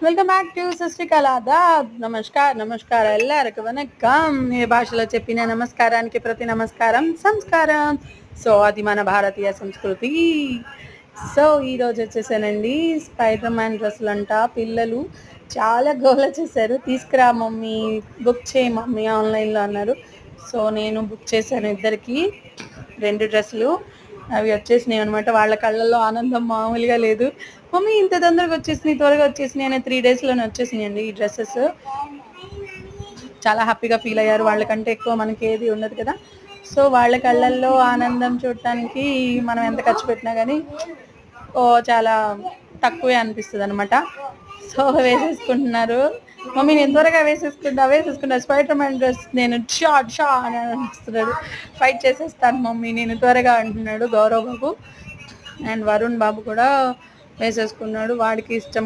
Welcome back to Srishtikala ఆదాబ్. నమస్కారం ಎಲ್ಲರಿಗೂ వనకం. ఏ భాషలో చెప్పిన నమస్కారానికి ప్రతి నమస్కారం సంస్కారం. సో అది మన భారతీయ సంస్కృతి. సో ఈరోజు వచ్చేసానండి స్పైడర్ మ్యాన్ డ్రెస్సులు అంట. పిల్లలు చాలా గోల చేశారు, తీసుకురా మమ్మీ, బుక్ చేయి మమ్మీ ఆన్లైన్లో అన్నారు. సో నేను బుక్ చేశాను ఇద్దరికి 2 డ్రెస్సులు. అవి వచ్చేసినాయి అనమాట. వాళ్ళ కళ్ళల్లో ఆనందం మామూలుగా లేదు. మమ్మీ ఇంత తొందరగా వచ్చేసినాయి, త్వరగా వచ్చేసినాయి అనే 3 డేస్లోనే వచ్చేసినాయి అండి ఈ డ్రెస్సెస్. చాలా హ్యాపీగా ఫీల్ అయ్యారు. వాళ్ళకంటే ఎక్కువ మనకి ఏది ఉండదు కదా. సో వాళ్ళ కళ్ళల్లో ఆనందం చూడటానికి మనం ఎంత ఖర్చు పెట్టినా కానీ చాలా తక్కువే అనిపిస్తుంది అనమాట. సో వేసేసుకుంటున్నారు. మమ్మీ నేను త్వరగా వేసేసుకుంటా స్పైడర్ మ్యాన్ డ్రెస్ నేను షా అని అనిపిస్తున్నాడు. ఫైట్ చేసేస్తాను మమ్మీ నేను త్వరగా అంటున్నాడు గౌరవ్ బాబు. అండ్ వరుణ్ బాబు కూడా వేసేసుకున్నాడు వాడికి ఇష్టంగా